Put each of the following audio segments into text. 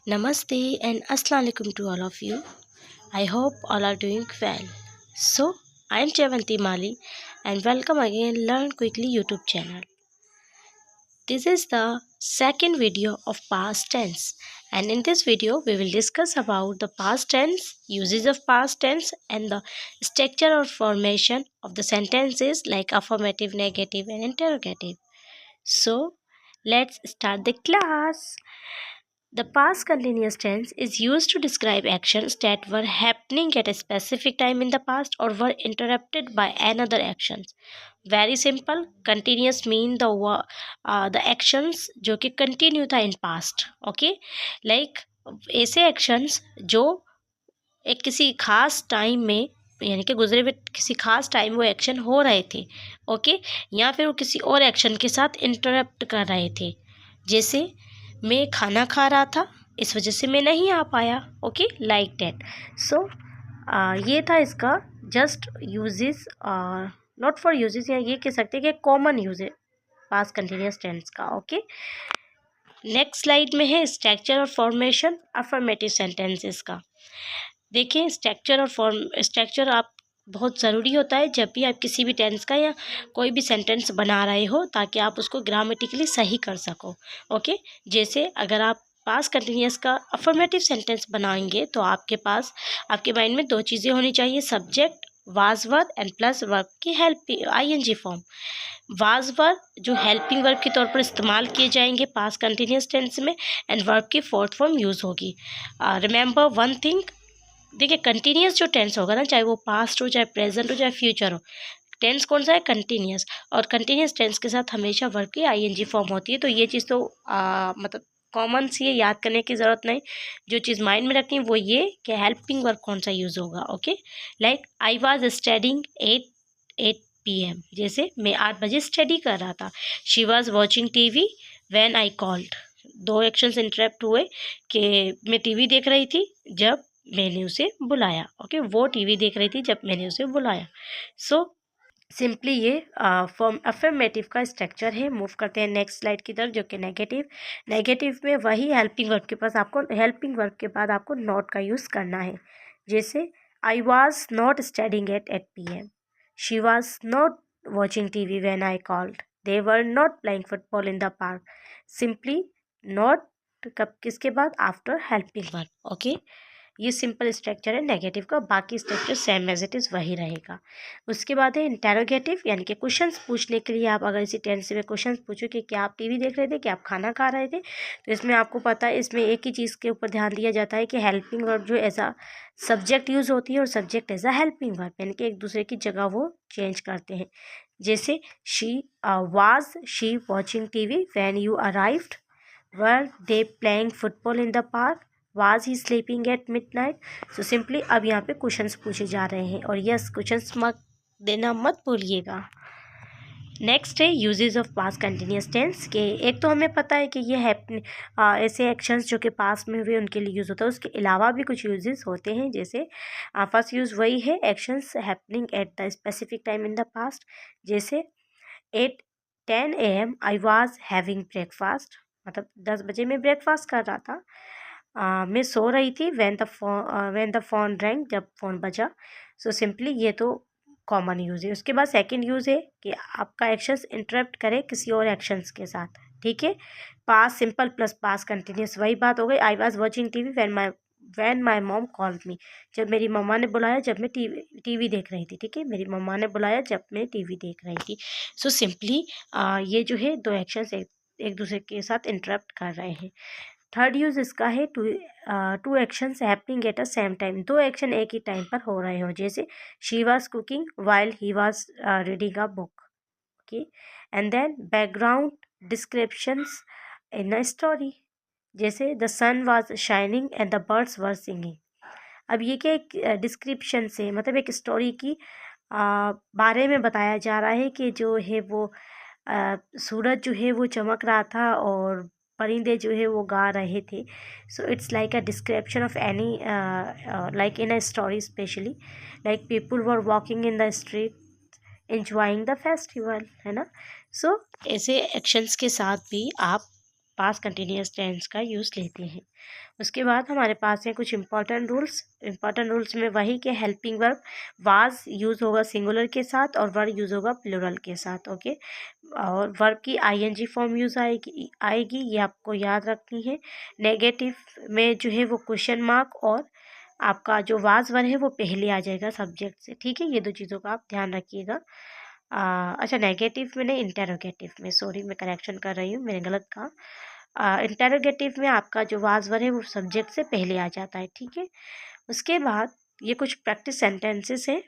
Namaste and Assalamu alaikum to all of you. I hope all are doing well. So, I am Javanti Mali and welcome again Learn Quickly YouTube channel. This is the second video of past tense, and in this video we will discuss about the past tense, uses of past tense and the structure or formation of the sentences like affirmative, negative and interrogative. So, let's start the class. The past continuous tense is used to describe actions that were happening at a specific time in the past or were interrupted by another actions. Very simple. Continuous mean the actions जो कि continue था in past. Okay, like ऐसे actions जो एक किसी खास time में यानी कि गुजरे हुए किसी खास टाइम वो एक्शन हो रहे थे, ओके, या फिर वो किसी और एक्शन के साथ इंटरप्ट कर रहे थे। जैसे मैं खाना खा रहा था, इस वजह से मैं नहीं आ पाया, ओके, लाइक दैट। सो ये था इसका just uses, not for uses, या ये कह सकते हैं कि कॉमन यूज है पास्ट कंटिन्यूस टेंस का, ओके। नेक्स्ट स्लाइड में है स्ट्रक्चर और फॉर्मेशन अफर्मेटिव सेंटेंसेस का। देखिए स्ट्रक्चर और स्ट्रक्चर आप बहुत ज़रूरी होता है जब भी आप किसी भी टेंस का या कोई भी सेंटेंस बना रहे हो, ताकि आप उसको ग्रामेटिकली सही कर सको, ओके। जैसे अगर आप पास्ट कंटिन्यूस का अफर्मेटिव सेंटेंस बनाएंगे तो आपके पास आपके माइंड में दो चीज़ें होनी चाहिए, subject was verb and plus verb की help ING form. Was verb जो हेल्पिंग वर्ब के तौर पर इस्तेमाल किए जाएंगे पास्ट कंटिन्यूस टेंस में, एंड वर्ब की फोर्थ फॉर्म यूज़ होगी। रिमेंबर वन थिंग, देखिए कंटिन्यूस जो टेंस होगा ना, चाहे वो पास्ट हो, चाहे प्रेजेंट हो, चाहे फ्यूचर हो, टेंस कौन सा है, कंटिन्यूस। और कंटिन्यूस टेंस के साथ हमेशा वर्ब की आईएनजी फॉर्म होती है। तो ये चीज़ तो मतलब कॉमन सी है, याद करने की ज़रूरत नहीं। जो चीज़ माइंड में रखनी है वो ये कि हेल्पिंग वर्ब कौन सा यूज़ होगा, okay. Like I was studying at PM, जैसे मैं 8 बजे स्टडी कर रहा था। She was watching TV when I called. दो एक्शंस इंटरप्ट हुए कि मैं टीवी देख रही थी जब मैंने उसे बुलाया, ओके, वो टीवी देख रही थी जब मैंने उसे बुलाया। सो सिंपली ये फॉर्म अफर्मेटिव का स्ट्रक्चर है। मूव करते हैं नेक्स्ट स्लाइड की तरफ, जो कि नेगेटिव। नेगेटिव में वही हेल्पिंग वर्ब के पास आपको हेल्पिंग वर्ब के बाद आपको नॉट का यूज़ करना है। जैसे I was not studying at PM, she was not watching TV when I called, they were not playing football in the park. Simply not कब किसके बाद, आफ्टर हेल्पिंग वर्ब, ओके। ये सिंपल स्ट्रक्चर है negative का, बाकी structure same as it is वही रहेगा। उसके बाद है इंटेरोगेटिव, यानी कि क्वेश्चंस पूछने के लिए आप अगर इसी टेंस में क्वेश्चंस पूछो कि क्या आप टीवी देख रहे थे, क्या आप खाना खा रहे थे, तो इसमें आपको पता है इसमें एक ही चीज़ के ऊपर ध्यान दिया जाता है कि हेल्पिंग वर्ब जो एज अ सब्जेक्ट यूज़ होती है और subject as a helping verb, यानी कि एक दूसरे की जगह वो चेंज करते हैं। जैसे she watching TV when you arrived, were they playing football in the park, was he sleeping at midnight. So simply अब यहाँ पे क्वेश्चंस पूछे जा रहे हैं, और यस क्वेश्चंस मार्क देना मत भूलिएगा। नेक्स्ट है uses of past continuous tense के। एक तो हमें पता है कि ये ऐसे एक्शंस जो कि पास्ट में हुए उनके लिए यूज़ होता है, उसके अलावा भी कुछ यूजेस होते हैं। जैसे फर्स्ट यूज़ वही है, actions happening at the specific time in the past. जैसे 8:10 AM I was having breakfast, मतलब 10 बजे मैं ब्रेकफास्ट कर रहा था। मैं सो रही थी व्हेन द फोन रैंग, जब फ़ोन बजा। सो सिंपली ये तो कॉमन यूज़ है। उसके बाद सेकंड यूज़ है कि आपका एक्शंस इंटरप्ट करे किसी और एक्शंस के साथ, ठीक है। Past simple plus past continuous, वही बात हो गई। I was watching TV when my mom called me, जब मेरी मम्मा ने बुलाया जब मैं टीवी देख रही थी, ठीक है। मेरी मम्मा ने बुलाया जब मैं टीवी देख रही थी। सो सिंपली ये जो है दो एक्शंस एक दूसरे के साथ इंटरप्ट कर रहे हैं। थर्ड यूज़ इसका है two actions happening at a same time, दो एक्शन एक ही टाइम पर हो रहे हो। जैसे she was cooking while he was reading a book, okay. And then background descriptions in a story, जैसे the sun was shining and the birds were singing. अब ये क्या, एक डिस्क्रिप्शन से मतलब एक स्टोरी की बारे में बताया जा रहा है कि जो है वो सूरज जो है वो चमक रहा था और परिंदे जो है वो गा रहे थे। So it's like a description of any like in a story, specially like people were walking in the street enjoying the festival, है ना। सो ऐसे एक्शंस के साथ भी आप पास्ट कंटिन्यूस टेंस का यूज़ लेते हैं। उसके बाद हमारे पास हैं कुछ इंपॉर्टेंट रूल्स में वही के हेल्पिंग वर्ब वाज यूज़ होगा सिंगुलर के साथ और वर यूज़ होगा प्लूरल के साथ। ओके, और वर्ब की आईएनजी फॉर्म यूज़ आएगी, ये आपको याद रखनी है। नेगेटिव में जो है वो क्वेश्चन मार्क और आपका जो वाज वर है वो पहले आ जाएगा सब्जेक्ट से। ठीक है, ये दो चीज़ों का आप ध्यान रखिएगा। अच्छा, नेगेटिव में नहीं, इंटेरोगेटिव में, सॉरी मैं करेक्शन कर रही हूँ, मैंने गलत कहा। इंटेरोगेटिव में आपका जो वाज वर है वो सब्जेक्ट से पहले आ जाता है। ठीक है, उसके बाद ये कुछ प्रैक्टिस सेंटेंसेस है,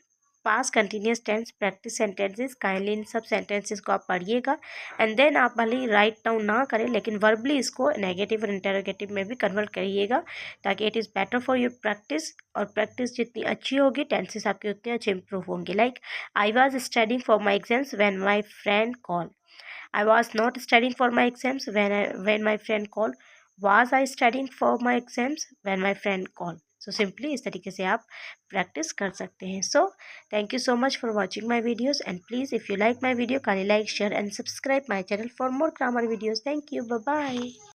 past continuous tense practice sentences. Kindly इन सब सेंटेंसेस को आप पढ़िएगा एंड देन आप भले ही राइट डाउन ना करें लेकिन वर्बली इसको नेगेटिव और इंटेरोगेटिव में भी कन्वर्ट करिएगा, ताकि it is better for your practice. और प्रैक्टिस जितनी अच्छी होगी टेंसेस आपके उतने अच्छे इंप्रूव होंगे। Like I was studying for my exams when my friend call. I was not studying for my exams when my friend called. Was I studying for my exams when my friend called? So simply इस तरीके से आप practice कर सकते हैं। So thank you so much for watching my videos and please if you like my video kindly like, share and subscribe my channel for more grammar videos. Thank you. Bye bye.